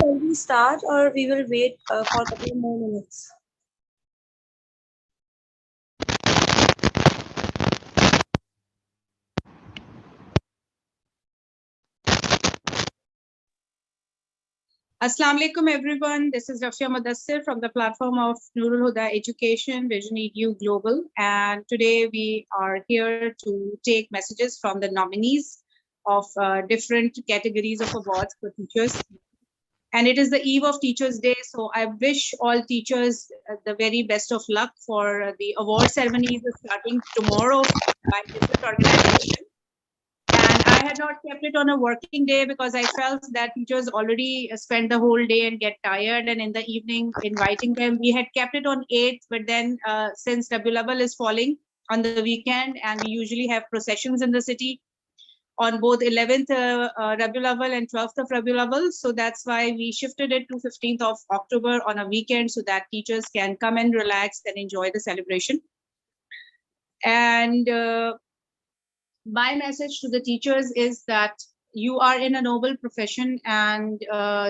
already start or we will wait for a couple more minutes? Assalamu alaikum everyone. This is Rafia Mudassir from the platform of Nurul Huda Education, Vision EU Global. And today we are here to take messages from the nominees of different categories of awards for teachers. And it is the eve of Teachers' Day. So I wish all teachers the very best of luck for the award ceremonies starting tomorrow by different organizations. And I had not kept it on a working day because I felt that teachers already spend the whole day and get tired. And in the evening, inviting them, we had kept it on 8th. But then since Rabiul Awwal is falling on the weekend, and we usually have processions in the city on both 11th Rabiul Awwal and 12th of Rabiul Awwal. So that's why we shifted it to 15th of October on a weekend so that teachers can come and relax and enjoy the celebration. And my message to the teachers is that you are in a noble profession and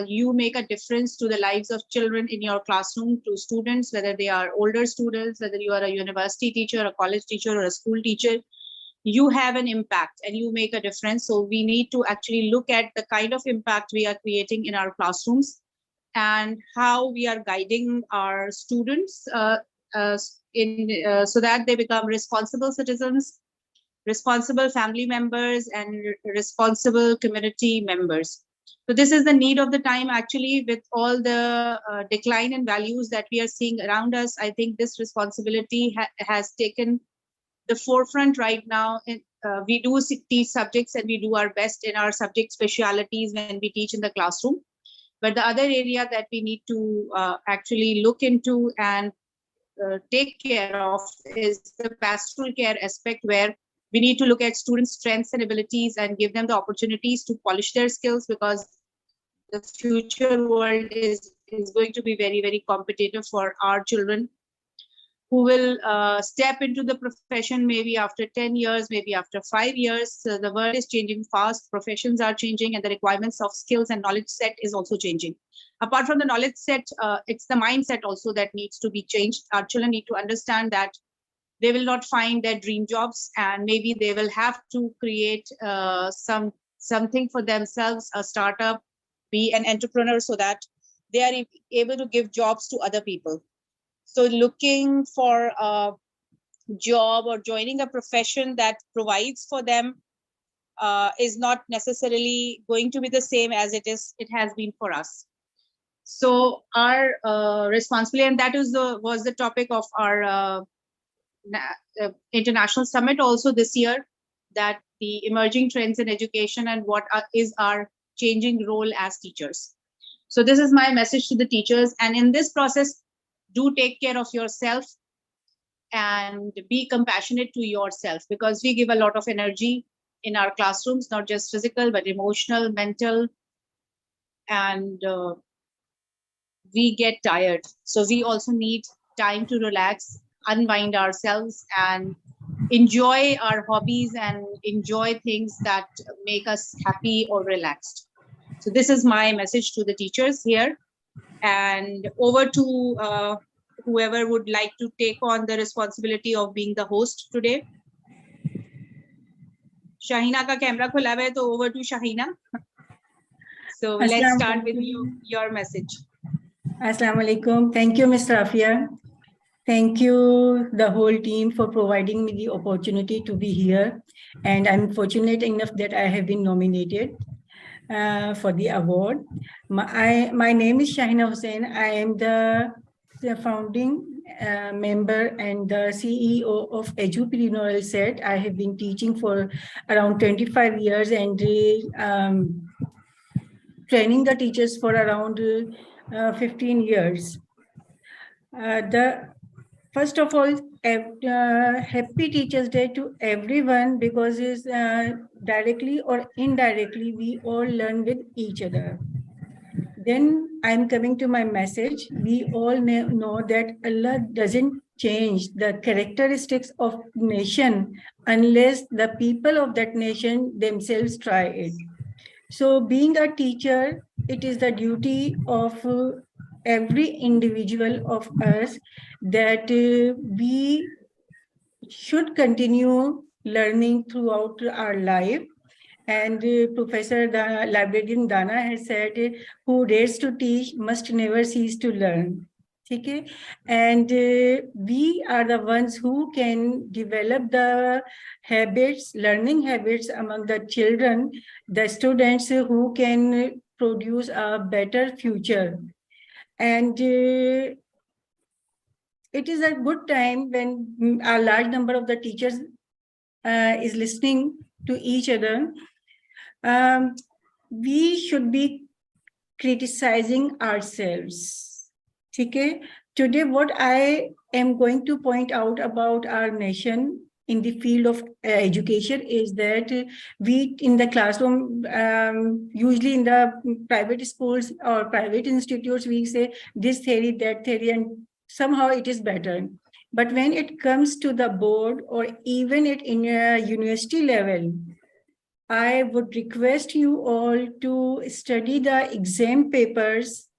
you make a difference to the lives of children in your classroom, to students, whether they are older students, whether you are a university teacher, a college teacher, or a school teacher. You have an impact and you make a difference. So we need to actually look at the kind of impact we are creating in our classrooms and how we are guiding our students so that they become responsible citizens, responsible family members, and responsible community members. So this is the need of the time. Actually, with all the decline in values that we are seeing around us, I think this responsibility has taken the forefront right now. We do teach subjects and we do our best in our subject specialities when we teach in the classroom. But the other area that we need to actually look into and take care of is the pastoral care aspect, where we need to look at students' strengths and abilities and give them the opportunities to polish their skills, because the future world is going to be very, very competitive for our children, who will step into the profession maybe after 10 years, maybe after 5 years. So the world is changing fast, professions are changing, and the requirements of skills and knowledge set is also changing. Apart from the knowledge set, it's the mindset also that needs to be changed. Our children need to understand that they will not find their dream jobs, and maybe they will have to create something for themselves, a startup, be an entrepreneur, so that they are able to give jobs to other people. So looking for a job or joining a profession that provides for them is not necessarily going to be the same as it has been for us. So our responsibility, and that was the topic of our international summit also this year, that the emerging trends in education and what is our changing role as teachers. So this is my message to the teachers. And in this process, do take care of yourself and be compassionate to yourself, because we give a lot of energy in our classrooms, not just physical, but emotional, mental, and we get tired. So we also need time to relax, unwind ourselves, and enjoy our hobbies and enjoy things that make us happy or relaxed. So this is my message to the teachers here. And over to whoever would like to take on the responsibility of being the host today. Shahina ka camera khula hai, so over to Shahina. So let's start with your message. Assalamu alaikum. Thank you, Ms. Rafia. Thank you, the whole team, for providing me the opportunity to be here. And I'm fortunate enough that I have been nominated for the award. My name is Shahina Hussain. I am the founding member and the CEO of Edupreneur Set. I have been teaching for around 25 years and training the teachers for around 15 years. First of all, happy Teachers' Day to everyone, because it's directly or indirectly, we all learn with each other. Then I'm coming to my message. We all know that Allah doesn't change the characteristics of nation unless the people of that nation themselves try it. So being a teacher, it is the duty of every individual of us that we should continue learning throughout our life. And Professor Librarian Dana has said, who dares to teach must never cease to learn. Okay? And we are the ones who can develop the habits, learning habits among the children, the students who can produce a better future. And it is a good time when a large number of the teachers is listening to each other. We should be criticizing ourselves. Okay? Today, what I am going to point out about our nation in the field of education is that we in the classroom, usually in the private schools or private institutes, we say this theory, that theory, and somehow it is better. But when it comes to the board or even at in a university level, I would request you all to study the exam papers.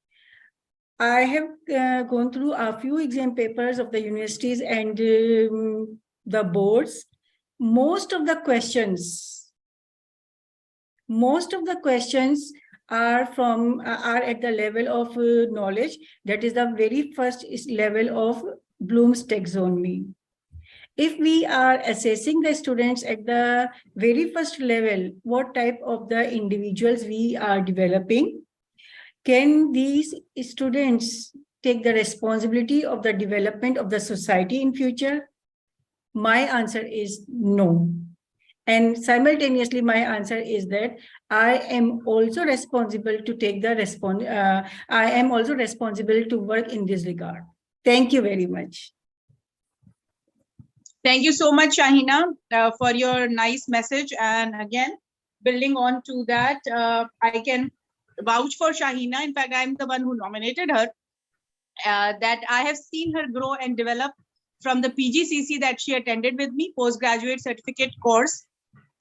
I have gone through a few exam papers of the universities and the boards. Most of the questions are at the level of knowledge. That is the very first level of Bloom's taxonomy. If we are assessing the students at the very first level, what type of the individuals we are developing, can these students take the responsibility of the development of the society in future? My answer is no. And simultaneously, my answer is that I am also responsible to take the I am also responsible to work in this regard. Thank you very much. Thank you so much, Shahina, for your nice message. And again, building on to that, I can vouch for Shahina. In fact, I'm the one who nominated her. That I have seen her grow and develop from the PGCC that she attended with me, postgraduate certificate course,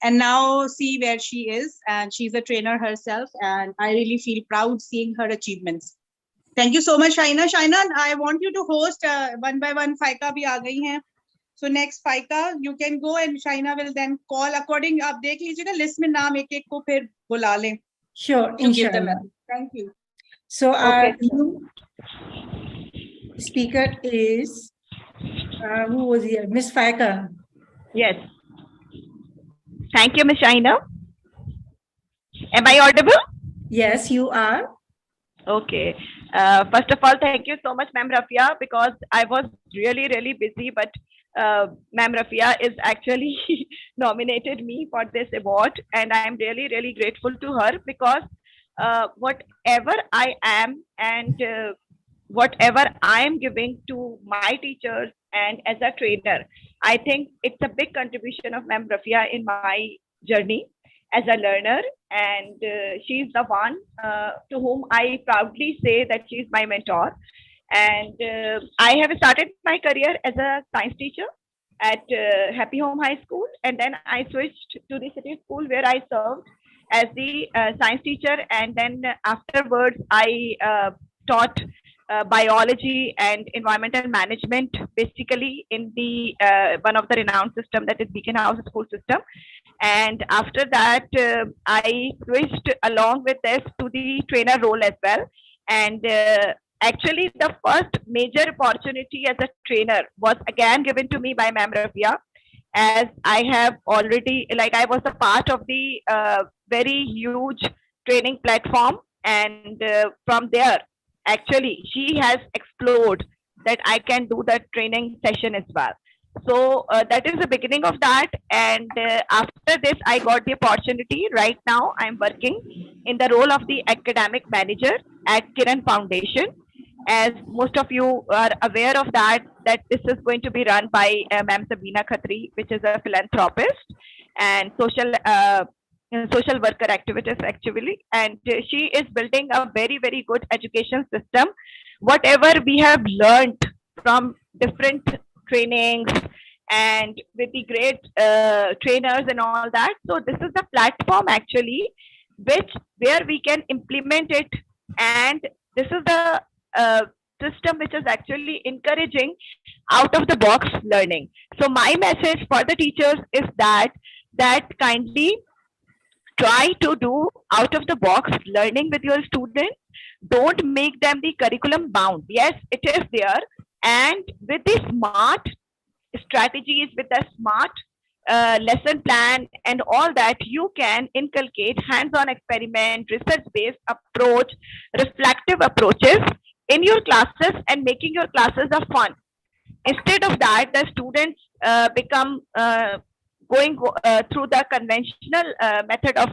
and now see where she is. And she's a trainer herself, and I really feel proud seeing her achievements. Thank you so much, Shahina. Shahina, I want you to host one by one. Faika bhi aa gayi hain. So next Faika, you can go and Shahina will then call according. आप देख लीजिए ना list में नाम एक एक को फिर बुला लें. Sure, to give them. inshallah. Thank you. So our new speaker is who was here? Miss Faika. Yes. Thank you, Ms. Shahina. Am I audible? Yes, you are. Okay. First of all, thank you so much, Ma'am Rafia, because I was really, really busy, but Ma'am Rafia is actually nominated me for this award, and I am really, really grateful to her because whatever I am and whatever I am giving to my teachers and as a trainer, I think it's a big contribution of Ma'am Rafia in my journey as a learner, and she's the one to whom I proudly say that she's my mentor. And I have started my career as a science teacher at Happy Home High School, and then I switched to the city school where I served as the science teacher, and then afterwards I taught biology and environmental management, basically in the one of the renowned system, that is Beacon House School System. And after that, I switched along with this to the trainer role as well. And actually, the first major opportunity as a trainer was again given to me by Ma'am Rafia, as I have already, like, I was a part of the very huge training platform, and from there, actually, she has explored that I can do that training session as well. So that is the beginning of that. And after this, I got the opportunity. Right now, I'm working in the role of the academic manager at Kiran Foundation. As most of you are aware of that this is going to be run by Ma'am Sabina Khatri, which is a philanthropist and social worker activist actually, and she is building a very, very good education system. Whatever we have learned from different trainings and with the great trainers and all that. So this is the platform actually where we can implement it. And this is the system which is actually encouraging out of the box learning. So my message for the teachers is that kindly try to do out of the box learning with your students. Don't make them the curriculum bound. Yes, it is there, and with the smart strategies, with the smart lesson plan and all that, you can inculcate hands-on experiment, research-based approach, reflective approaches in your classes, and making your classes a fun. Instead of that, the students become through the conventional method of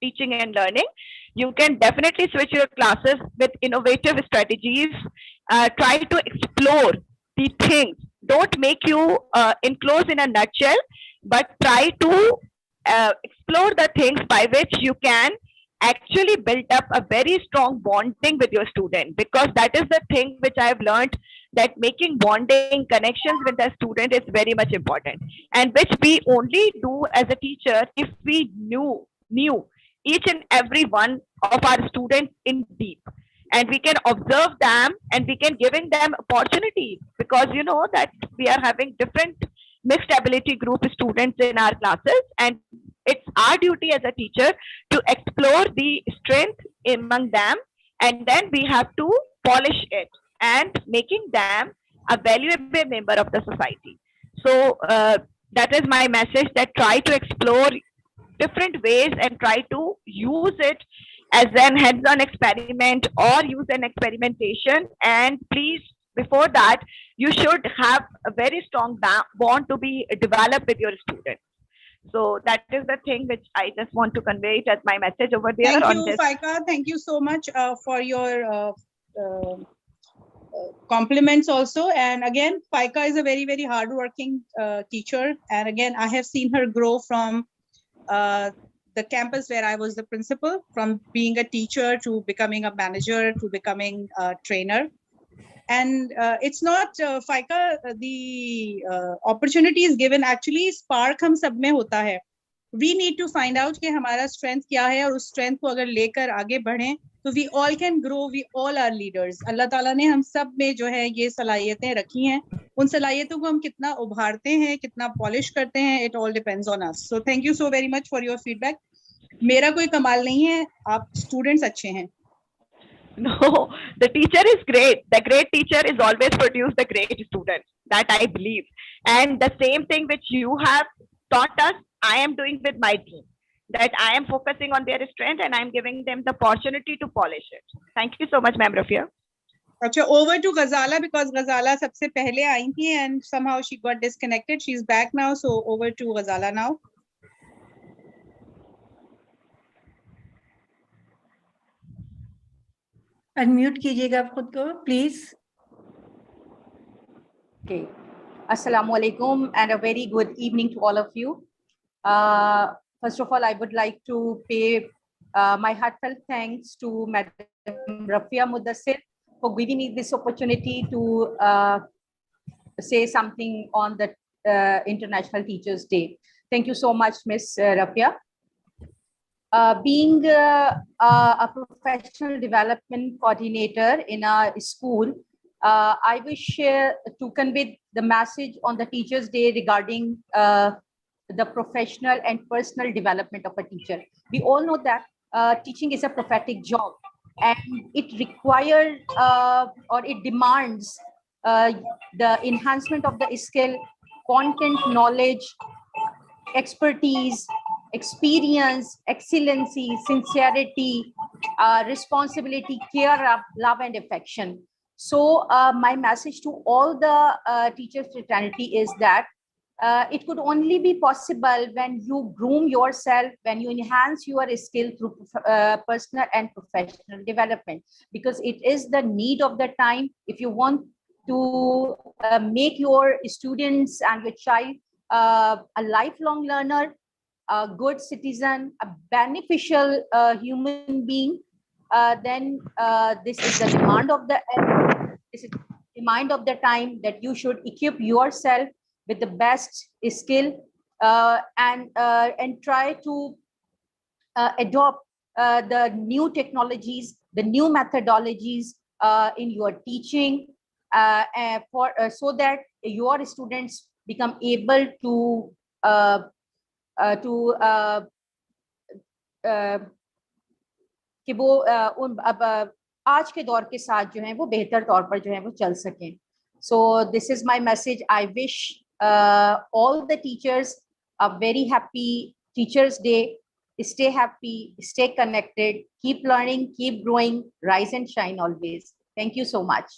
teaching and learning. You can definitely switch your classes with innovative strategies. Try to explore the things. Don't make you enclose in a nutshell, but try to explore the things by which you can actually build up a very strong bonding with your student, because that is the thing which I have learned, that making bonding connections with the student is very much important, and which we only do as a teacher if we knew each and every one of our students in deep, and we can observe them and we can giving them opportunities, because you know that we are having different mixed ability group students in our classes, and it's our duty as a teacher to explore the strength among them, and then we have to polish it and making them a valuable member of the society. So that is my message, that try to explore different ways and try to use it as an hands-on experiment or use an experimentation. And please, before that, you should have a very strong bond to be developed with your students. So that is the thing which I just want to convey it as my message over there. Thank on you, this. Faika. Thank you so much for your compliments also. And again, Faika is a very, very hardworking teacher. And again, I have seen her grow from the campus where I was the principal, from being a teacher to becoming a manager to becoming a trainer. And it's not Faika, the opportunity is given. Actually, spark हम सब में होता है. We need to find out कि हमारा strength क्या है, और उस strength को अगर लेकर आगे बढ़ें, तो we all can grow. We all are leaders. अल्लाह ताला ने हम सब में जो है ये सलाहियतें रखी हैं. उन सलाहियतों को हम कितना उभारते हैं, कितना polish करते हैं, it all depends on us. So thank you so very much for your feedback. मेरा कोई कमाल नहीं है, आप students अच्छे हैं. No, the teacher is great. The great teacher is always produce the great student. That I believe. And the same thing which you have taught us, I am doing with my team. That I am focusing on their strength and I am giving them the opportunity to polish it. Thank you so much, Ma'am Rafia. अच्छा, over to Ghazala, because Ghazala सबसे पहले आई थी and somehow she got disconnected. She's back now, so over to Ghazala now. Unmute कीजिएगा आप खुद को please. Okay. Assalamu alaikum and a very good evening to all of you. First of all, I would like to pay my heartfelt thanks to Madam Rafia Mudassir for giving me this opportunity to say something on the International Teachers Day. Thank you so much, Miss Rafia. Being a professional development coordinator in a school, I wish to convey the message on the Teachers Day regarding the professional and personal development of a teacher. We all know that teaching is a prophetic job, and it requires or it demands the enhancement of the skill, content, knowledge, expertise, experience, excellency, sincerity, responsibility, care, love, and affection. So my message to all the teachers fraternity is that it could only be possible when you groom yourself, when you enhance your skill through personal and professional development, because it is the need of the time. If you want to make your students and your child a lifelong learner, a good citizen, a beneficial human being, then this is the demand of the time, that you should equip yourself with the best skill and try to adopt the new technologies, the new methodologies in your teaching, so that your students become able to कि वो अब आज के दौर के साथ जो है वो बेहतर तौर पर जो है वो चल सकें. So this is my message. I wish all the teachers a very happy Teachers Day. Stay happy, stay connected, keep learning, keep growing, rise and shine always. Thank you so much.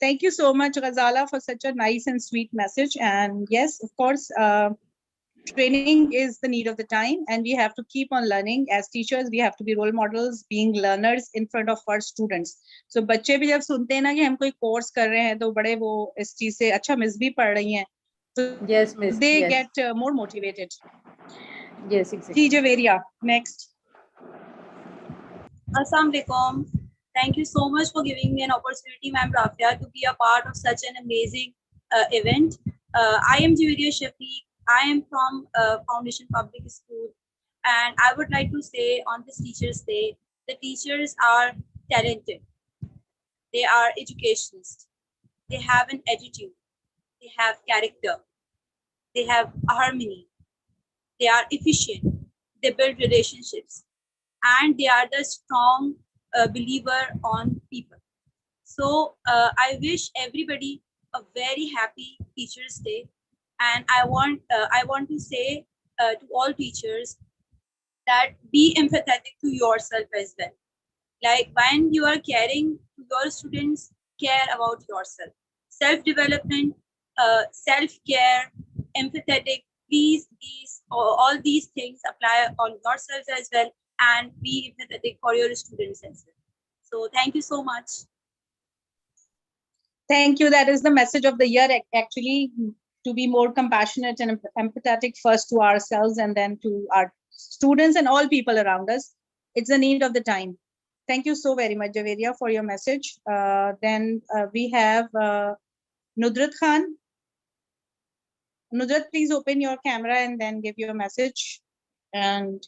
Thank you so much, Ghazala, for such a nice and sweet message. And yes, of course, training is the need of the time, and we have to keep on learning. As teachers, we have to be role models, being learners in front of our students. So बच्चे भी जब सुनते हैं ना कि हम कोई course कर रहे हैं तो बड़े वो इस चीज से अच्छा मिस भी पढ़ रही हैं, तो Yes, Miss. they Yes. get more motivated. Yes, exactly. Javeria, next. Assalamu alaikum. Thank you so much for giving me an opportunity, Ma'am Rafia, to be a part of such an amazing event. I am Javeria Shafiq. I am from Foundation Public School, and I would like to say on this Teachers' Day, the teachers are talented. They are educationists. They have an attitude. They have character. They have harmony. They are efficient. They build relationships, and they are the strong believer on people. So I wish everybody a very happy Teachers' Day. And I want to say to all teachers that be empathetic to yourself as well. Like when you are caring to your students, care about yourself. Self-development, self-care, empathetic. Please, all these things apply on yourselves as well, and be empathetic for your students as well. So thank you so much. Thank you. That is the message of the year, actually. To be more compassionate and empathetic first to ourselves and then to our students and all people around us. It's the need of the time. Thank you so very much, Javeria, for your message. Then we have Nudrat Khan. Nudrat, please open your camera and then give your message. And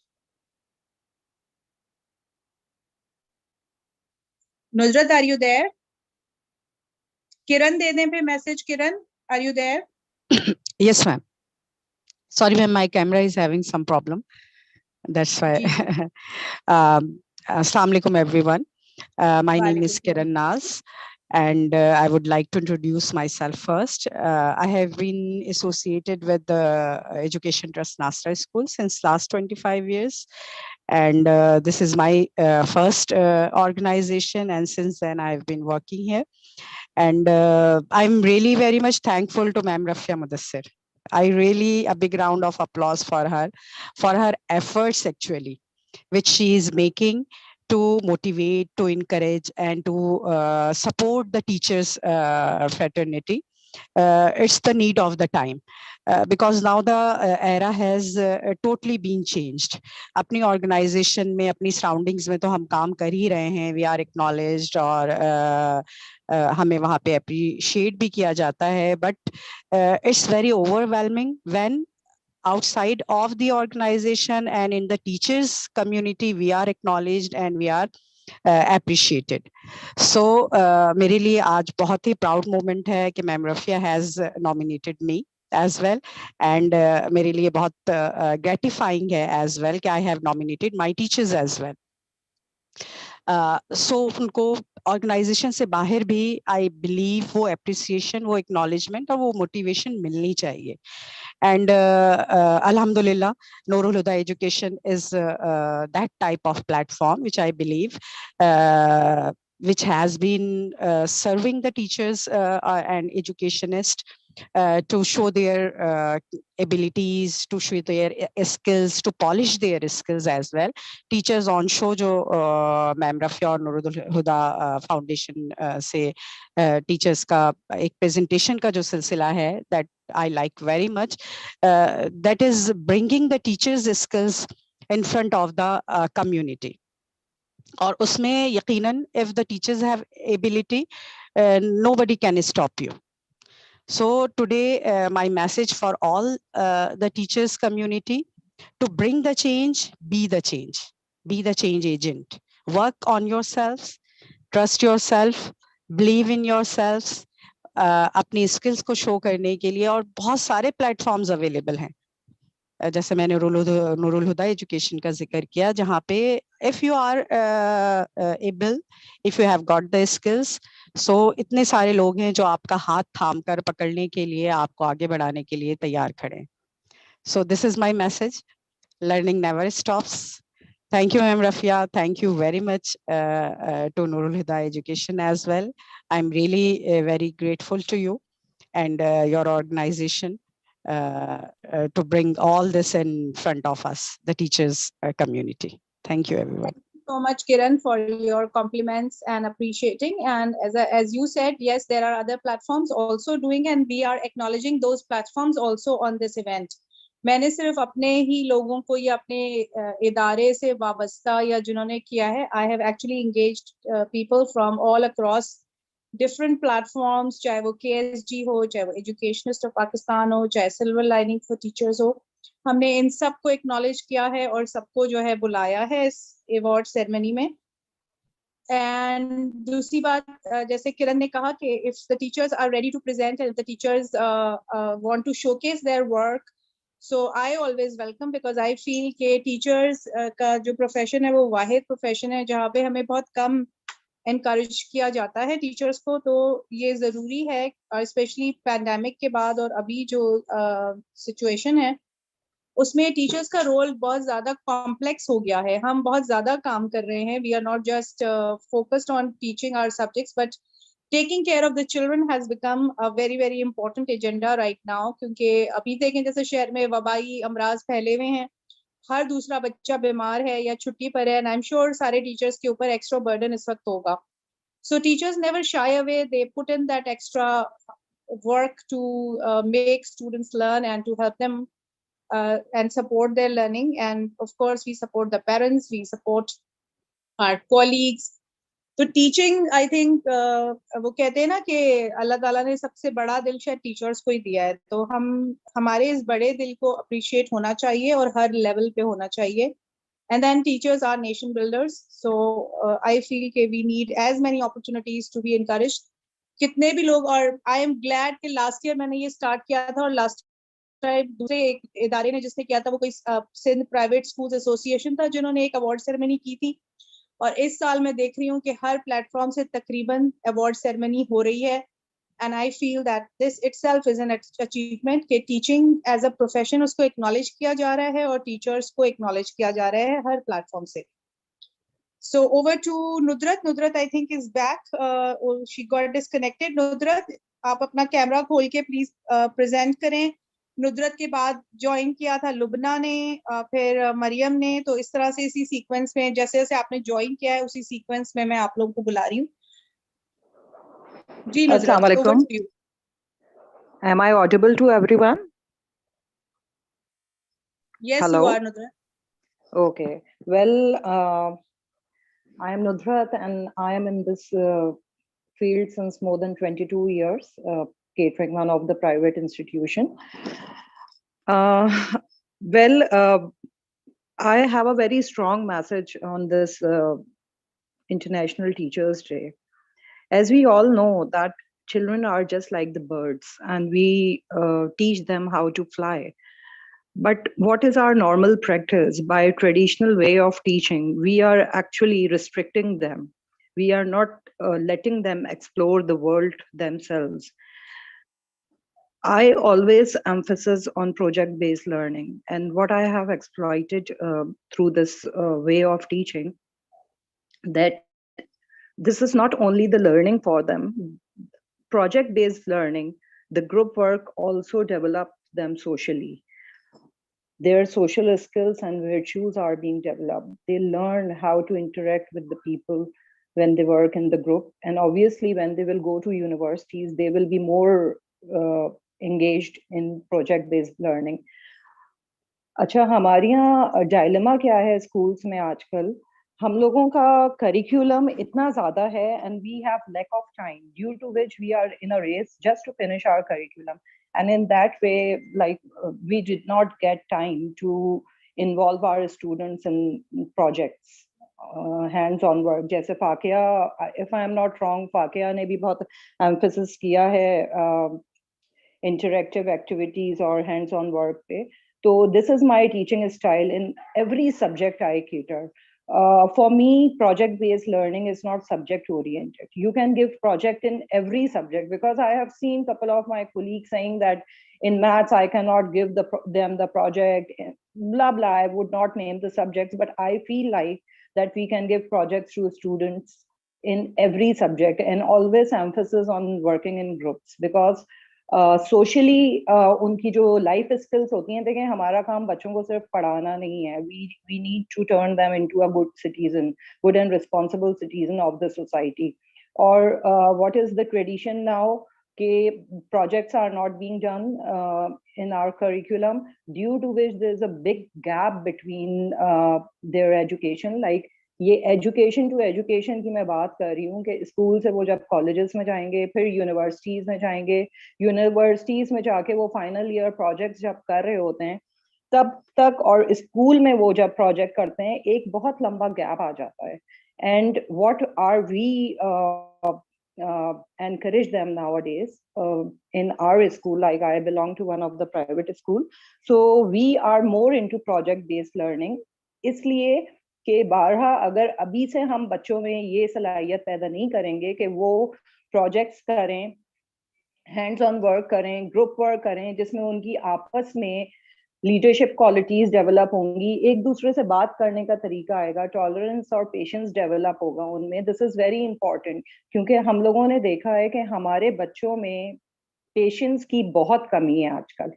Nudrat, are you there? Kiran, de dein pe message, Kiran. Are you there? Yes, ma'am. Sorry, ma'am, my camera is having some problem. That's why. Assalamu alaikum, everyone. My name is Kiran Naz, and I would like to introduce myself first. I have been associated with the Education Trust Nasra School since last 25 years. And this is my first organization, and since then I've been working here. And I'm really very much thankful to Ma'am Rafia Mudassir. I really, a big round of applause for her efforts actually, which she is making to motivate, to encourage, and to support the teachers' fraternity. It's the need of the time. Because now the era has totally been changed. अपनी organization में, अपनी surroundings में तो हम काम कर ही रहे हैं. We are acknowledged और हमें वहाँ पे appreciate भी किया जाता है. But it's very overwhelming when outside of the organization and in the teachers community we are acknowledged and we are appreciated. So मेरे लिए आज बहुत ही proud moment है कि Ma'am Rafia has nominated me as well, and मेरे लिए बहुत gratifying है as well कि I have nominated my teachers as well. So उनको organization से बाहर भी I believe वो appreciation, वो acknowledgement और वो motivation मिलनी चाहिए. And Alhamdulillah, Noorul Huda Education is that type of platform, which I believe, which has been serving the teachers and educationists to show their abilities, to show their skills, to polish their skills as well. Teachers on show जो Ma'am Rafia और Noorul Huda Foundation से teachers का एक presentation का जो सिलसिला है, that I like very much. That is bringing the teachers' skills in front of the community. और उसमें यकीनन if the teachers have ability, nobody can stop you. So today, my message for all the teachers community To bring the change, be the change agent. Work on yourselves, trust yourself, believe in yourselves. अपनी skills को show करने के लिए और बहुत सारे platforms available हैं, जैसे मैंने नूरुल हुदा एजुकेशन का जिक्र किया, जहाँ पे if you are able, if you have got the skills, so इतने सारे लोग हैं जो आपका हाथ थाम कर पकड़ने के लिए, आपको आगे बढ़ाने के लिए तैयार खड़े हैं. So this is my message. Learning never stops. Thank you, Ma'am Rafia. Thank you very much to Nurul Huda Education as well. I'm really very grateful to you and your organization to bring all this in front of us, the teachers community. Thank you, everyone. Thank you so much, Kiran, for your compliments and appreciating. And as you said, yes, there are other platforms also doing, and we are acknowledging those platforms also on this event. मैंने सिर्फ अपने ही लोगों को या अपने इदारे से वाबस्ता या जिन्होंने किया है, I have actually engaged people from all across different platforms, चाहे वो KSG हो, चाहे वो Educationist of Pakistan हो, चाहे Silver Lining for Teachers हो, हमने इन सबको एक्नॉलेज किया है और सबको जो है बुलाया है इस अवार्ड सेरेमनी में. एंड दूसरी बात, जैसे किरण ने कहा कि if the teachers are ready to present and the teachers want to showcase their work, so I always welcome, because I feel कि टीचर्स का जो प्रोफेशन है वो वाहिद प्रोफेशन है जहाँ पे हमें बहुत कम एनकरेज किया जाता है टीचर्स को. तो ये ज़रूरी है, स्पेशली पैंडेमिक के बाद और अभी जो सिचुएशन है उसमें टीचर्स का रोल बहुत ज्यादा कॉम्प्लेक्स हो गया है. हम बहुत ज्यादा काम कर रहे हैं. We are not just focused on teaching our subjects, but taking care of the children has become a very very important agenda right now. क्योंकि अभी देखें जैसे शहर में वबाई अमराज फैले हुए हैं, हर दूसरा बच्चा बीमार है या छुट्टी पर है, एंड आई एम श्योर सारे टीचर्स के ऊपर एक्स्ट्रा बर्डन इस वक्त होगा. So teachers never shy away, they put in that extra work to make students learn and to help them and support their learning. And of course we support the parents, we support our colleagues. तो teaching I think वो कहते हैं ना कि अल्लाह ताला ने सबसे बड़ा दिल शायद टीचर्स को ही दिया है, तो हम हमारे इस बड़े दिल को अप्रिशिएट होना चाहिए और हर लेवल पे होना चाहिए. And then teachers are nation builders, so I feel कि we need as many opportunities to be encouraged. कितने भी लोग, और आई एम ग्लैड कि लास्ट ईयर मैंने ये स्टार्ट किया था और लास्ट दूसरे एक इदारे ने जिसने किया था वो कोई सिंध प्राइवेट स्कूल्स एसोसिएशन था जिन्होंने एक अवार्ड सेरेमनी की थी. और इस साल मैं देख रही हूँ कि हर प्लेटफॉर्म से तकरीबन अवार्ड सेरेमनी हो रही है. And I feel that this itself is an achievement कि टीचिंग एज अ प्रोफेशन उसको एक्नॉलेज किया जा रहा है और टीचर्स को एक्नॉलेज किया जा रहा है हर प्लेटफॉर्म से. So over to Nudrat. Nudrat I think is back. She got disconnected. Nudrat, आप अपना कैमरा खोल के प्लीज प्रेजेंट करें. नुदरत के बाद ज्वाइन किया था लुबना ने, फिर मरियम ने. तो इस तरह से इसी सीक्वेंस में जैसे जैसे आपने ज्वाइन किया है उसी सीक्वेंस में मैं आप लोगों को बुला रही हूँ. जी Assalamu नुदरत, over alaikum. to you. Am I audible to everyone? Yes, Hello. you are Nudrat. Okay. Well, I am Nudrat and I am in this field since more than 22 years, catering one of the private institution. I have a very strong message on this International Teachers Day. As we all know that children are just like the birds and we teach them how to fly. But what is our normal practice? By traditional way of teaching, we are actually restricting them. We are not letting them explore the world themselves. I always emphasize on project-based learning, and what I have exploited through this way of teaching, that this is not only the learning for them. Project-based learning, the group work also develops them socially. Their social skills and virtues are being developed. They learn how to interact with the people when they work in the group. And obviously, when they will go to universities, they will be more engaged in project-based learning. अच्छा, हमारे यहाँ dilemma क्या है schools में आजकल? हम लोगों का curriculum इतना ज़्यादा है and we have lack of time, due to which we are in a race just to finish our curriculum. And in that way, like we did not get time to involve our students in projects, hands-on work. जैसे फाकिया, if I am not wrong, फाकिया ने भी बहुत emphasis किया है interactive activities or hands-on work पे. So this is my teaching style in every subject I cater. For me, project-based learning is not subject-oriented. You can give project in every subject, because I have seen a couple of my colleagues saying that in maths, I cannot give them the project, blah, blah. I would not name the subjects, but I feel like that we can give projects to students in every subject, and always emphasis on working in groups, because socially उनकी जो life skills होती हैं, देखिए हमारा काम बच्चों को सिर्फ पढ़ाना नहीं है, we need to turn them into a good citizen, good and responsible citizen of the society. और what is the tradition now के projects are not being done in our curriculum, due to which there is a big gap between their education. Like ये education to education की मैं बात कर रही हूँ कि स्कूल से वो जब कॉलेजेस में जाएंगे, फिर यूनिवर्सिटीज में जाएंगे, यूनिवर्सिटीज में जाके वो फाइनल ईयर प्रोजेक्ट्स जब कर रहे होते हैं, तब तक और स्कूल में वो जब प्रोजेक्ट करते हैं, एक बहुत लंबा गैप आ जाता है. And what are we encourage them nowadays in our school, like I belong to one of the private school, so we are more into project based learning. इसलिए कि बारहा अगर अभी से हम बच्चों में ये सलाहियत पैदा नहीं करेंगे कि वो प्रोजेक्ट्स करें, हैंड्स ऑन वर्क करें, ग्रुप वर्क करें, जिसमें उनकी आपस में लीडरशिप क्वालिटीज डेवलप होंगी, एक दूसरे से बात करने का तरीका आएगा, टॉलरेंस और पेशेंस डेवलप होगा उनमें. दिस इज वेरी इंपॉर्टेंट, क्योंकि हम लोगों ने देखा है कि हमारे बच्चों में पेशेंस की बहुत कमी है आजकल.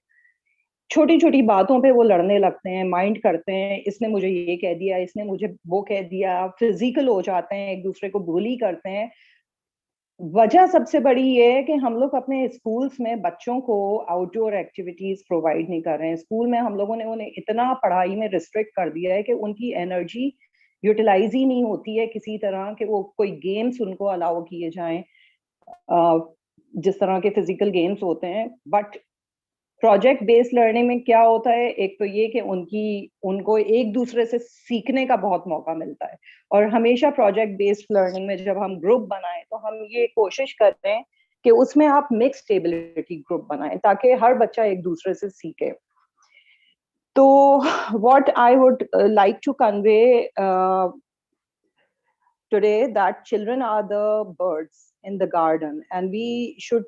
छोटी छोटी बातों पे वो लड़ने लगते हैं, माइंड करते हैं, इसने मुझे ये कह दिया, इसने मुझे वो कह दिया, फिजिकल हो जाते हैं, एक दूसरे को बुली करते हैं. वजह सबसे बड़ी ये है कि हम लोग अपने स्कूल्स में बच्चों को आउटडोर एक्टिविटीज प्रोवाइड नहीं कर रहे हैं. स्कूल में हम लोगों ने उन्हें इतना पढ़ाई में रिस्ट्रिक्ट कर दिया है कि उनकी एनर्जी यूटिलाइज ही नहीं होती है किसी तरह के. वो कोई गेम्स उनको अलाउ किए जाएं, जिस तरह के फिजिकल गेम्स होते हैं. बट प्रोजेक्ट बेस्ड लर्निंग में क्या होता है, एक तो ये कि उनको एक दूसरे से सीखने का बहुत मौका मिलता है. और हमेशा प्रोजेक्ट बेस्ड लर्निंग में जब हम ग्रुप बनाएं, तो हम ये कोशिश करते हैं कि उसमें आप मिक्स्ड एबिलिटी ग्रुप बनाएं, ताकि हर बच्चा एक दूसरे से सीखे. तो what I would like to convey today, that children are the birds in the garden, and we should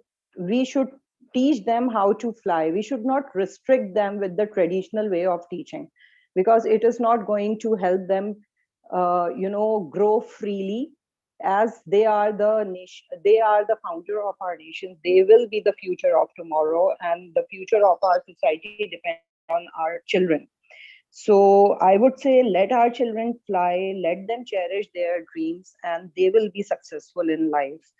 teach them how to fly. We should not restrict them with the traditional way of teaching, because it is not going to help them grow freely, as they are the nation, they are the founder of our nation. They will be the future of tomorrow, and the future of our society depends on our children. So I would say, let our children fly, let them cherish their dreams, and they will be successful in life.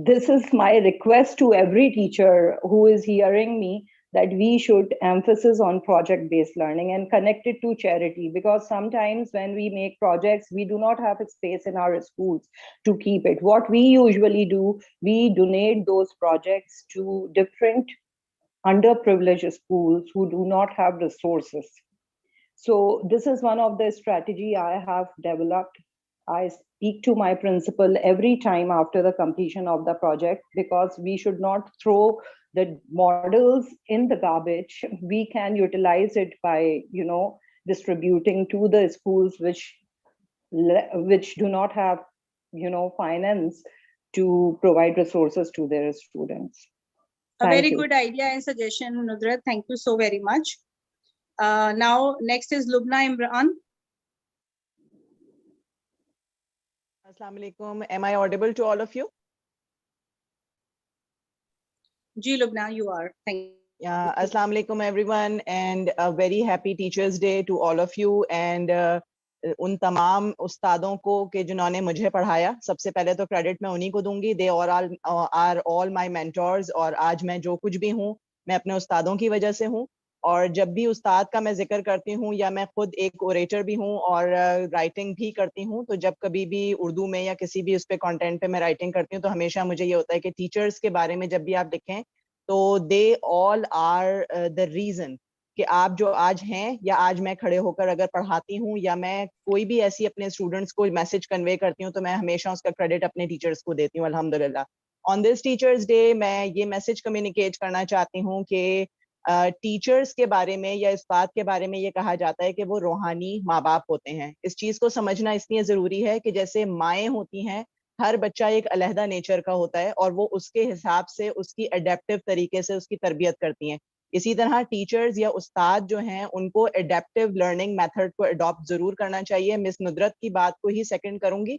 This is my request to every teacher who is hearing me, that we should emphasize on project-based learning and connect it to charity, because sometimes when we make projects, we do not have a space in our schools to keep it. What we usually do, we donate those projects to different underprivileged schools who do not have resources. So this is one of the strategy I have developed. I speak to my principal every time after the completion of the project, because we should not throw the models in the garbage. We can utilize it by, distributing to the schools which do not have, finance to provide resources to their students. A very good idea and suggestion, Nudrat. Thank you so very much. Now, next is Lubna Imran. Assalamu alaikum. Am I audible to all of you? Ji, Lubna, you are. Thank you. Yeah, Assalamu alaikum, everyone, and a very happy Teachers' Day to all of you. And उन तमाम उस्तादों को कि जिन्होंने मुझे पढ़ाया, सबसे पहले तो क्रेडिट मैं उन्हीं को दूंगी. They are all my mentors, और आज मैं जो कुछ भी हूँ, मैं अपने उस्तादों की वजह से हूँ. और जब भी उस्ताद का मैं जिक्र करती हूँ, या मैं खुद एक ओरेटर भी हूँ और राइटिंग भी करती हूँ, तो जब कभी भी उर्दू में या किसी भी उस पे कंटेंट पे मैं राइटिंग करती हूँ, तो हमेशा मुझे ये होता है कि टीचर्स के बारे में जब भी आप लिखें, तो they all are the reason کہ آپ جو آج ہیں یا آج میں کھڑے ہو کر اگر پڑھاتی ہوں یا میں کوئی بھی ایسی اپنے اسٹوڈنٹس کو میسج کنوے کرتی ہوں تو میں ہمیشہ اس کا کریڈٹ اپنے ٹیچرس کو دیتی ہوں الحمدللہ. آن دس ٹیچرس ڈے میں یہ میسج کمیونیکیٹ کرنا چاہتی ہوں کہ ٹیچرس کے بارے میں یا اس بات کے بارے میں یہ کہا جاتا ہے کہ وہ روحانی ماں باپ ہوتے ہیں. اس چیز کو سمجھنا اس لیے ضروری ہے کہ جیسے مائیں ہوتی ہیں, ہر بچہ ایک علیحدہ نیچر کا ہوتا ہے اور وہ اس کے حساب سے اس کی اڈیپٹیو طریقے سے اس کی تربیت کرتی ہیں. اسی طرح ٹیچرز یا استاد جو ہیں ان کو اڈیپٹیو لرننگ میتھڈ کو اڈاپٹ ضرور کرنا چاہیے. مس ندرت کی بات کو ہی سیکنڈ کروں گی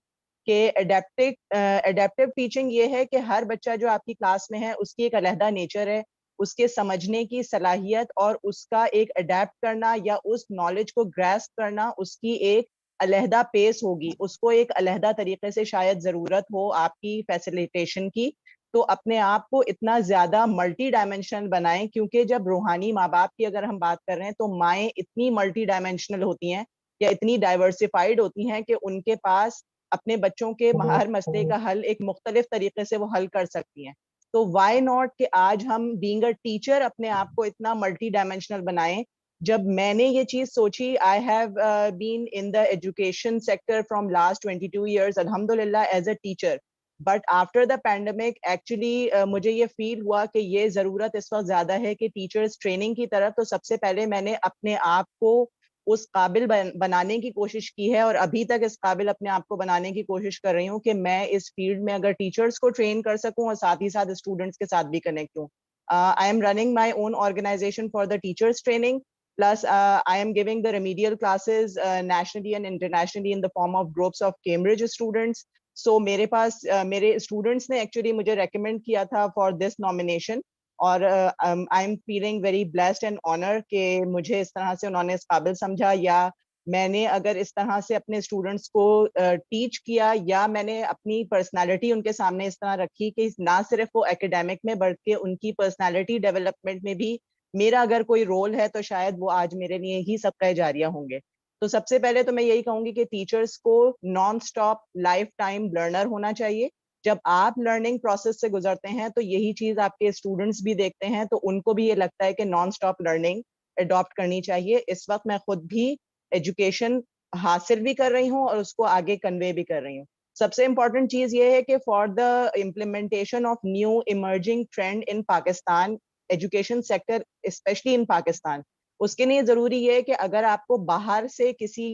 کہ اڈیپٹیو ٹیچنگ یہ ہے کہ ہر بچہ جو آپ کی کلاس میں ہے اس کی ایک علیحدہ نیچر ہے, اس کے سمجھنے کی صلاحیت اور اس کا ایک اڈیپٹ کرنا یا اس نالج کو گریسپ کرنا اس کی ایک علیحدہ پیس ہوگی. اس کو ایک علیحدہ طریقے سے شاید ضرورت ہو آپ کی فیسیلیٹیشن کی, تو اپنے آپ کو اتنا زیادہ ملٹی ڈائمینشنل بنائیں, کیونکہ جب روحانی ماں باپ کی اگر ہم بات کر رہے ہیں تو مائیں اتنی ملٹی ڈائمینشنل ہوتی ہیں یا اتنی ڈائیورسفائڈ ہوتی ہیں کہ ان کے پاس اپنے بچوں کے ہر مسئلے کا حل ایک مختلف طریقے سے وہ حل کر سکتی ہیں. تو وائی ناٹ کہ آج ہم بینگ اے ٹیچر اپنے آپ کو اتنا ملٹی ڈائمینشنل بنائیں. جب میں نے یہ چیز سوچی, I have been in the education sector from last 22 years الحمدللہ as a teacher, but after the pandemic actually مجھے یہ فیل ہوا کہ یہ ضرورت اس وقت زیادہ ہے کہ ٹیچرز ٹریننگ کی طرف. تو سب سے پہلے میں نے اپنے آپ کو اس قابل بنانے کی کوشش کی ہے اور ابھی تک اس قابل اپنے آپ کو بنانے کی کوشش کر رہی ہوں کہ میں اس فیلڈ میں اگر ٹیچرز کو ٹرین کر سکوں اور ساتھ ہی ساتھ اسٹوڈنٹس کے ساتھ بھی کنیکٹ ہوں. I am running my own organization for the teachers training, plus I am giving the remedial classes nationally and internationally in the form of groups of Cambridge students. So میرے پاس میرے students نے actually مجھے recommend کیا تھا for this nomination, اور I am feeling very blessed and honour کہ مجھے اس طرح سے انہوں نے اس قابل سمجھا, یا میں نے اگر اس طرح سے اپنے اسٹوڈنٹس کو ٹیچ کیا یا میں نے اپنی پرسنالٹی ان کے سامنے اس طرح رکھی کہ نہ صرف وہ اکیڈیمک میں بلکہ ان کی پرسنالٹی ڈیولپمنٹ میں بھی میرا اگر کوئی رول ہے تو شاید وہ آج میرے لیے ہی صدقہ جاریہ ہوں گے. تو سب سے پہلے تو میں یہی کہوں گی کہ ٹیچرس کو non stop life time learner ہونا چاہیے. جب آپ لرننگ پروسیس سے گزرتے ہیں تو یہی چیز آپ کے اسٹوڈنٹس بھی دیکھتے ہیں, تو ان کو بھی یہ لگتا ہے کہ نان اسٹاپ لرننگ اڈاپٹ کرنی چاہیے. اس وقت میں خود بھی ایجوکیشن حاصل بھی کر رہی ہوں اور اس کو آگے کنوے بھی کر رہی ہوں. سب سے امپورٹنٹ چیز یہ ہے کہ for the implementation of new emerging trend in Pakistan education sector especially in Pakistan, اس کے لیے ضروری ہے کہ اگر آپ کو باہر سے کسی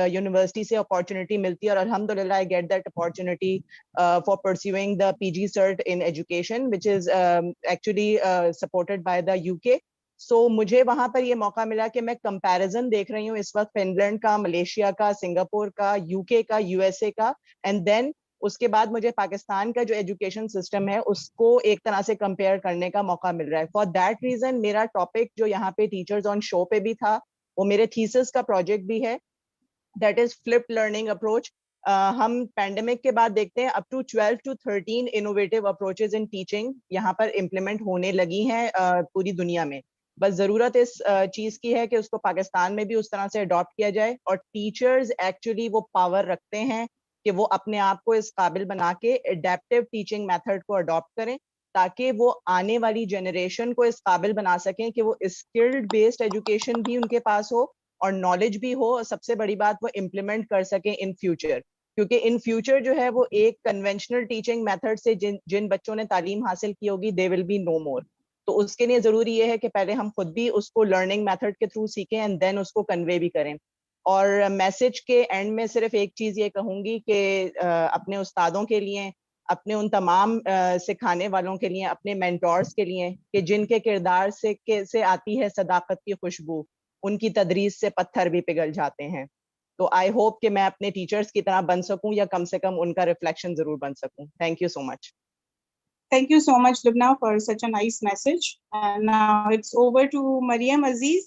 یونیورسٹی سے اپارچونیٹی ملتی ہے, اور الحمدللہ I get that opportunity for pursuing the PG cert in education which is actually supported by the UK. سو مجھے وہاں پر یہ موقع ملا کہ میں کمپیریزن دیکھ رہی ہوں اس وقت فن لینڈ کا, ملیشیا کا, سنگاپور کا, UK کا, USA کا, اینڈ دین اس کے بعد مجھے پاکستان کا جو ایجوکیشن سسٹم ہے اس کو ایک طرح سے کمپیئر کرنے کا موقع مل رہا ہے. فار دیٹ ریزن میرا ٹاپک جو یہاں پہ ٹیچرز آن شو پہ بھی تھا وہ میرے تھیسس کا پروجیکٹ بھی ہے, دیٹ از فلپڈ لرننگ اپروچ. ہم پینڈیمک کے بعد دیکھتے ہیں up to 12 to 13 innovative approaches in teaching یہاں پر امپلیمنٹ ہونے لگی ہیں پوری دنیا میں. بس ضرورت اس چیز کی ہے کہ اس کو پاکستان میں بھی اس طرح سے اڈاپٹ کیا جائے, اور ٹیچرز ایکچولی وہ پاور رکھتے ہیں کہ وہ اپنے آپ کو اس قابل بنا کے اڈیپٹیو ٹیچنگ میتھڈ کو اڈاپٹ کریں تاکہ وہ آنے والی جنریشن کو اس قابل بنا سکیں کہ وہ اسکلڈ بیسڈ ایجوکیشن بھی ان کے پاس ہو اور نالج بھی ہو, اور سب سے بڑی بات وہ امپلیمنٹ کر سکیں ان فیوچر. کیونکہ ان فیوچر جو ہے وہ ایک کنونشنل ٹیچنگ میتھڈ سے جن بچوں نے تعلیم حاصل کی ہوگی دے ول بی نو مور. تو اس کے لیے ضروری یہ ہے کہ پہلے ہم خود بھی اس کو لرننگ میتھڈ کے تھرو سیکھیں اینڈ دین اس کو کنوے بھی کریں. اور میسج کے اینڈ میں صرف ایک چیز یہ کہوں گی کہ اپنے استادوں کے لیے, اپنے ان تمام سکھانے والوں کے لیے, اپنے مینٹورز کے لیے کہ جن کے کردار سے آتی ہے صداقت کی خوشبو, ان کی تدریس سے پتھر بھی پگھل جاتے ہیں. تو آئی ہوپ کہ میں اپنے ٹیچرز کی طرح بن سکوں یا کم سے کم ان کا ریفلیکشن ضرور بن سکوں. Thank you so much. Thank you so much, Lubna, for such a nice message. And now it's over to Mariam Aziz.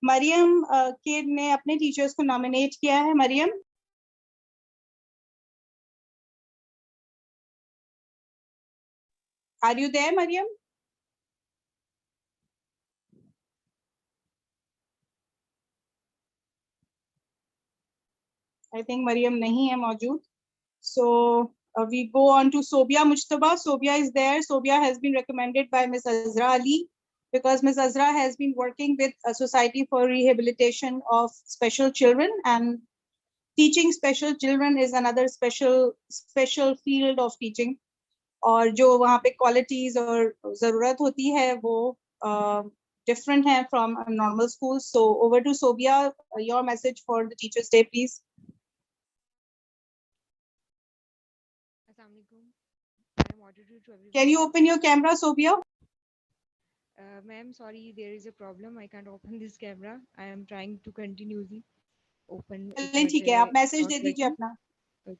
Mariam کے نے اپنے ٹیچرز کو نامینیٹ کیا ہے. مریم, are you there, Mariam? I think Mariam نہیں ہے موجود. So we go on to Sobia Mujtaba. Sobia is there. Sobia has been recommended by Ms. Azra Ali. because Ms. Azra has been working with a society for rehabilitation of special children, and teaching special children is another special field of teaching. اور جو وہاں پہ qualities اور ضرورت ہوتی ہے وہ different ہے from a normal school. So over to Sobia, your message for the Teachers Day, please. Can you open your camera, Sobia? Ma'am, sorry, there is a problem. I can't open this camera. I am trying to continuously open it. ٹھیک ہے, آپ message دے دیجیے اپنا.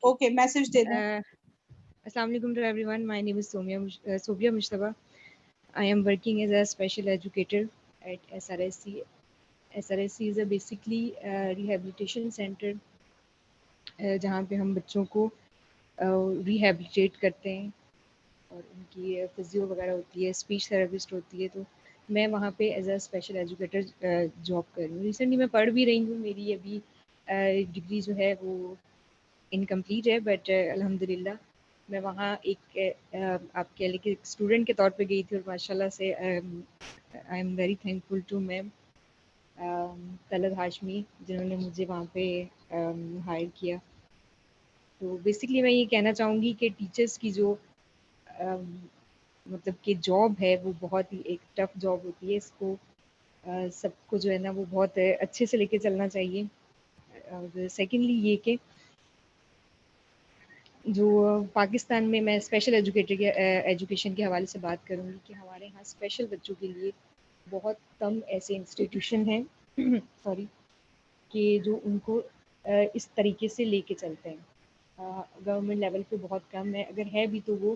Okay, message دے دیں. Assalamu alaikum to everyone. My name is Sobia Mushtaba. I am working as a special educator at SRSC. SRSC is a basically rehabilitation center جہاں پہ ہم بچوں کو ریہیبلیٹیٹ کرتے ہیں اور ان کی فزیو وغیرہ ہوتی ہے, اسپیچ تھراپسٹ ہوتی ہے. تو میں وہاں پہ as a special educator job کر رہی ہوں. ریسنٹلی میں پڑھ بھی رہی ہوں. میری ابھی ڈگری جو ہے وہ انکمپلیٹ ہے, بٹ الحمد للہ میں وہاں ایک آپ کہہ لیں کہ اسٹوڈنٹ کے طور پہ گئی تھی, اور ماشاء اللہ سے I am very thankful to ma'am Talat Hashmi جنہوں نے مجھے وہاں پہ ہائر کیا. تو بیسکلی میں یہ کہنا چاہوں گی کہ ٹیچرس کی جو مطلب کہ جاب ہے وہ بہت ہی ایک ٹف جاب ہوتی ہے. اس کو سب کو جو ہے نا وہ بہت اچھے سے لے کے چلنا چاہیے. اور سیکنڈلی یہ کہ جو پاکستان میں اسپیشل ایجوکیشن کے حوالے سے بات کروں گی کہ ہمارے یہاں اسپیشل بچوں کے لیے بہت کم ایسے انسٹیٹیوشن ہیں سوری کہ جو ان کو اس طریقے سے لے کے چلتے ہیں. گورنمنٹ لیول پہ بہت کم ہے, اگر ہے بھی تو وہ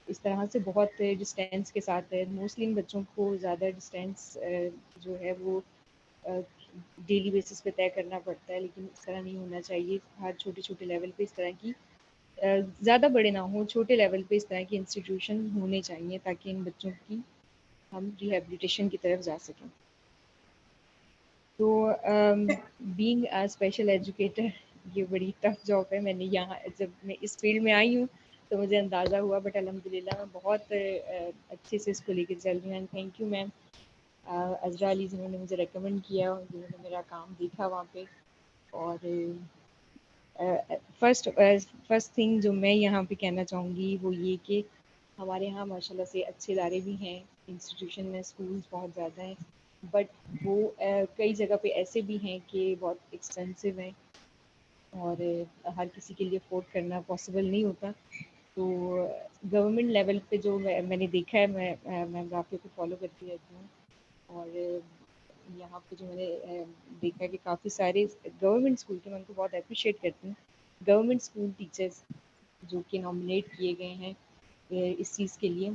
اس طرح سے بہت ڈسٹینس کے ساتھ ہے. موسٹلی ان بچوں کو زیادہ ڈسٹینس جو ہے وہ ڈیلی بیسس پہ طے کرنا پڑتا ہے, لیکن اس طرح نہیں ہونا چاہیے. ہر چھوٹے چھوٹے لیول پہ اس طرح کی زیادہ بڑے نہ ہوں, چھوٹے لیول پہ اس طرح کی انسٹیٹیوشن ہونے چاہیے تاکہ ان بچوں کی ہم ریہیبلیٹیشن کی طرف جا سکیں. تو بینگ اے اسپیشل ایجوکیٹر یہ بڑی ٹف جاب ہے. میں نے یہاں جب میں اس فیلڈ میں آئی ہوں تو مجھے اندازہ ہوا, بٹ الحمد للہ میں بہت اچھے سے اس کو لے کے چل رہی ہوں. And thank you ma'am Azra علی جنہوں نے مجھے ریکمینڈ کیا, جنہوں نے میرا کام دیکھا وہاں پہ. اور فرسٹ تھنگ جو میں یہاں پہ کہنا چاہوں گی وہ یہ کہ ہمارے یہاں ماشاء اللہ سے اچھے ادارے بھی ہیں, انسٹیٹیوشن میں اسکولس بہت زیادہ ہیں, بٹ وہ کئی جگہ پہ ایسے بھی ہیں کہ بہت ایکسپینسو ہیں اور ہر کسی کے لیے افورڈ کرنا پاسبل نہیں ہوتا. تو گورنمنٹ لیول پہ جو میں نے دیکھا ہے, میں رافیہ کو فالو کرتی رہتی ہوں, اور یہاں پہ جو میں نے دیکھا ہے کہ کافی سارے گورنمنٹ اسکول کے, میں ان کو بہت اپریشیٹ کرتی ہوں, گورنمنٹ اسکول ٹیچرز جو کہ نامنیٹ کیے گئے ہیں اس چیز کے لیے,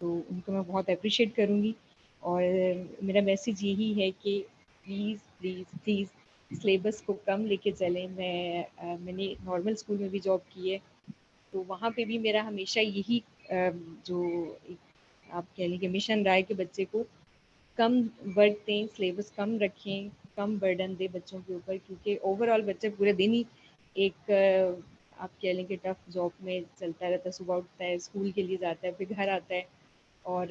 تو ان کو میں بہت اپریشیٹ کروں گی. اور میرا میسیج یہی ہے کہ پلیز پلیز پلیز سلیبس کو کم لے کے چلیں. میں نے نارمل اسکول میں بھی جاب کی ہے, تو وہاں پہ بھی میرا ہمیشہ یہی جو آپ کہہ لیں کہ مشن رہا ہے کہ بچے کو کم ورک دیں, سلیبس کم رکھیں, کم برڈن دیں بچوں کے اوپر, کیونکہ اوور آل بچہ پورے دن ہی ایک آپ کہہ لیں کہ ٹف جاب میں چلتا رہتا ہے. صبح اٹھتا ہے, اسکول کے لیے جاتا ہے, پھر گھر آتا ہے, اور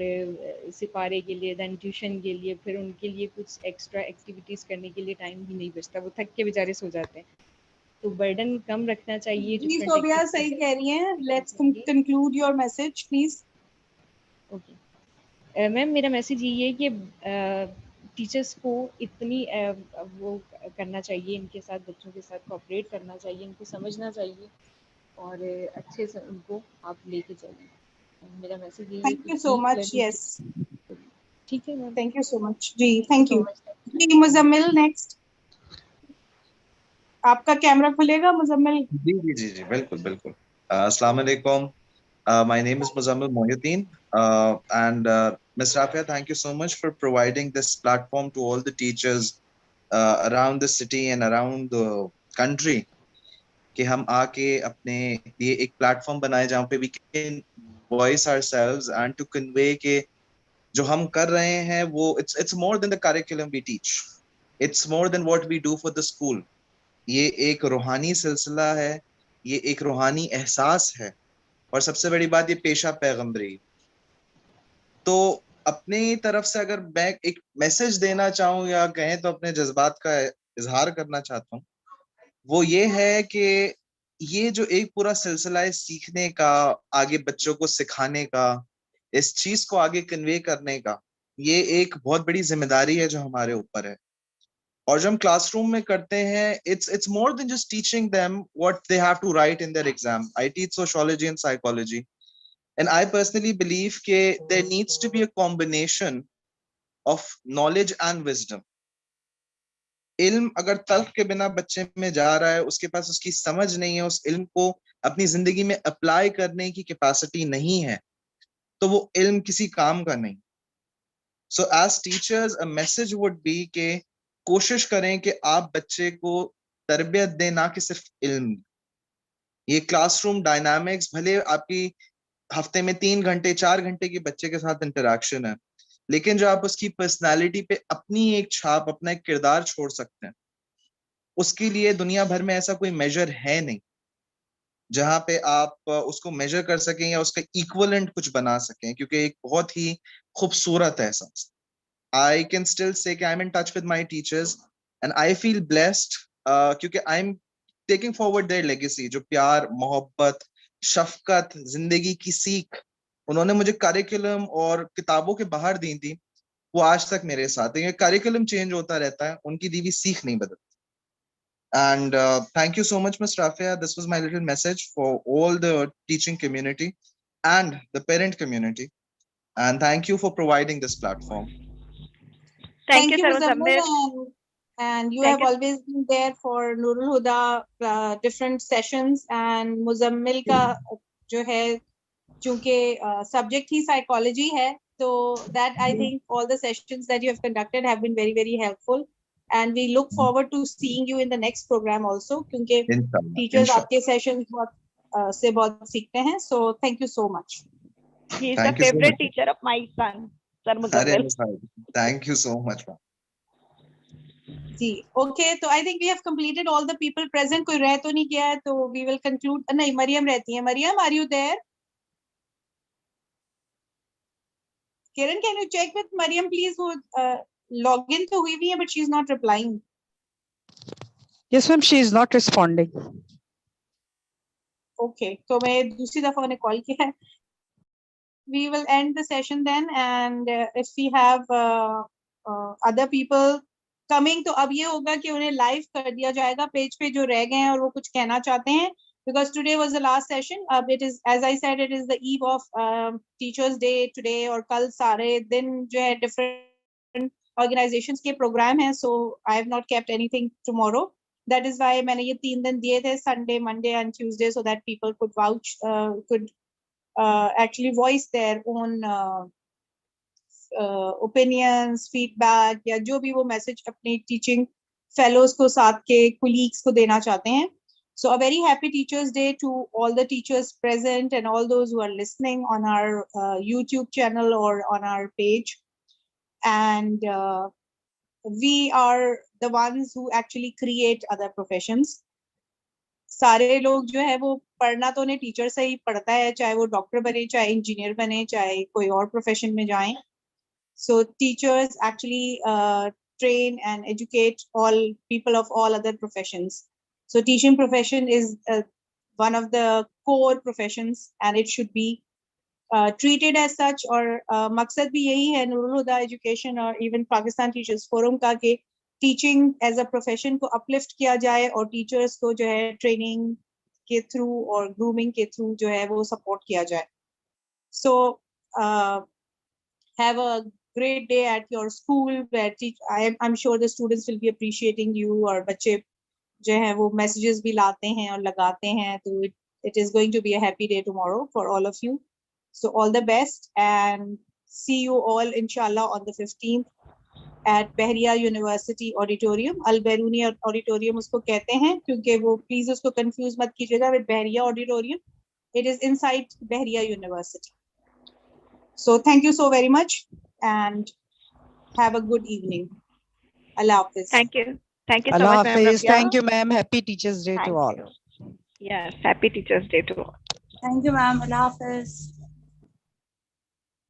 سپارے کے لیے, دین ٹیوشن کے لیے, پھر ان کے لیے کچھ ایکسٹرا ایکٹیویٹیز کرنے کے لیے ٹائم بھی نہیں بچتا, وہ تھک کے بیچارے سو جاتے ہیں. تو برڈن کم رکھنا چاہیے. جی صوبیہ صحیح کہہ رہی ہیں. Let's conclude your message please. Okay ma'am, میرا میسیج یہی ہے کہ ٹیچرس کو اتنی وہ کرنا چاہیے, ان کے ساتھ بچوں کے ساتھ کوآپریٹ کرنا چاہیے, ان کو سمجھنا چاہیے, اور اچھے سے ان کو آپ لے کے چلیں. میرا میسیج یہی ہے تھینک کہ یو سو مچ. یس, ٹھیک ہے ma'am, thank you so much. جی تھینک یو. جی مزمل نیکسٹ. آپ کا کیمرہ کھلے گا مزمل؟ جی جی جی جی بالکل بالکل. السلام علیکم. My name is Muzammil Mohyuddin, and Ms. Rafia, thank you so much for providing this platform to all the teachers around the city and around the country, کہ ہم آ کے اپنے لیے ایک پلیٹ فارم بنائے جہاں پہ we can voice ourselves and to convey کہ جو ہم کر رہے ہیں وہ it's more than the curriculum we teach, it's more than what we do for the school. یہ ایک روحانی سلسلہ ہے, یہ ایک روحانی احساس ہے, اور سب سے بڑی بات یہ پیشہ پیغمبری. تو अपनी तरफ से अगर मैं एक मैसेज देना चाहूँ या कहें तो अपने जज्बात का इजहार करना चाहता हूँ, वो ये है कि ये जो एक पूरा सिलसिला है सीखने का, आगे बच्चों को सिखाने का, इस चीज को आगे कन्वे करने का, ये एक बहुत बड़ी जिम्मेदारी है जो हमारे ऊपर है। और जो हम क्लासरूम में करते हैं, it's more than just teaching them what they have to write in their exam. I teach sociology and psychology, and I personally believe के there needs to be a combination of knowledge and wisdom. इल्म अगर तर्क के बिना बच्चे में जा रहा है, उसके पास उसकी समझ नहीं है, उस इल्म को अपनी जिंदगी में अप्लाई करने की कैपेसिटी नहीं है, तो वो इल्म किसी काम का नहीं। So as teachers a message would be के कोशिश करें कि आप बच्चे को तरबियत दें, ना कि सिर्फ इल्म। ये क्लासरूम डायनामिक्स, भले आपकी हफ्ते में 3 घंटे 4 घंटे के बच्चे के साथ इंटरेक्शन है, लेकिन जो आप उसकी पर्सनालिटी पे अपनी एक छाप, अपना एक किरदार छोड़ सकते हैं, उसके लिए दुनिया भर में ऐसा कोई मेजर है नहीं जहां पे आप उसको मेजर कर सकें या उसका इक्वलेंट कुछ बना सकें, क्योंकि एक बहुत ही खूबसूरत एहसास। आई can still say I am in touch with my teachers and I feel blessed, क्योंकि I am taking forward their legacy. जो प्यार, मोहब्बत, शफकत, जिंदगी की सीख उन्होंने मुझे करिकुलम और किताबों के बाहर दी थी, वो आज तक मेरे साथ है। करिकुलम चेंज होता रहता है, उनकी दी हुई सीख नहीं बदलती। And thank you so much, Ms. Rafia. This was my little message for all the teaching community and the parent community. And thank you for providing this platform. Thank you, Sir Muzammil, Muzammil. and you Thank have you. always been there for Nurul Huda different sessions, and Muzammil का जो है चूंकि subject ही psychology है, so that I think all the sessions that you have conducted have been very, very helpful. And we look forward to seeing you in the next program also, क्योंकि teachers आपके sessions से बहुत सीखते हैं. So thank you so much. He is the favorite teacher of my son, Sir Muzammil. Thank you so much, ma'am. Okay, so I think we have completed all the people present. कोई रह तो नहीं गया है, तो we will conclude. नहीं, मरियम रहती है. Maryam, are you there? Kiran, can you check with Mariam, please? वो login तो हुई भी है, but she is not replying. Yes, ma'am, she is not responding. Okay, तो मैं दूसरी दफा उन्हें कॉल किया है. We will end the session then, and if we have other people coming, तो अब ये होगा कि उन्हें live कर दिया जाएगा पेज पे जो रह गए हैं और वो कुछ कहना चाहते हैं. Because today was the last session. It is, as I said, it is the eve of Teachers' Day today, और कल सारे दिन जो है different organizations के program हैं, so I have not kept anything tomorrow. That is why मैंने ये 3 दिन दिए थे, Sunday, Monday, and Tuesday, so that people could vouch, could actually voice their own opinions, feedback, या जो भी वो message अपने teaching fellows को, साथ के colleagues को देना चाहते हैं. So a very happy Teachers' Day to all the teachers present and all those who are listening on our YouTube channel or on our page. And we are the ones who actually create other professions. सारे लोग जो है वो पढ़ना तो उन्हें teacher से ही पढ़ता है, चाहे वो डॉक्टर बने, चाहे इंजीनियर बने, चाहे कोई और प्रोफेशन में जाएं. So teachers actually train and educate all people of all other professions. So teaching profession is one of the core professions, and it should be treated as such. और मकसद भी यही है नूरुल हुदा एजुकेशन और इवन पाकिस्तान टीचर्स फोरम का कि teaching as a profession को uplift किया जाए और टीचर्स को जो है ट्रेनिंग के थ्रू और ग्रूमिंग के थ्रू जो है वो सपोर्ट किया जाए. So have a great day at your school where I'm sure the students will be appreciating you, और बच्चे जो है वो messages भी लाते हैं और लगाते हैं, तो it is going to be a happy day tomorrow for all of you. So all the best, and see you all inshallah on the 15th at Bahria University Auditorium. Al-Beruni Auditorium उसको कहते हैं, क्योंकि वो please उसको confuse मत कीजिएगा with Bahria Auditorium. It is inside Bahria University. So thank you so very much and have a good evening. Allah Hafiz. Thank you. Thank you so Allah much, ma'am. Hafiz. Thank you, ma'am. Happy Teachers' Day to all. Yes, happy Teachers' Day to all. Thank you, ma'am. Allah Hafiz.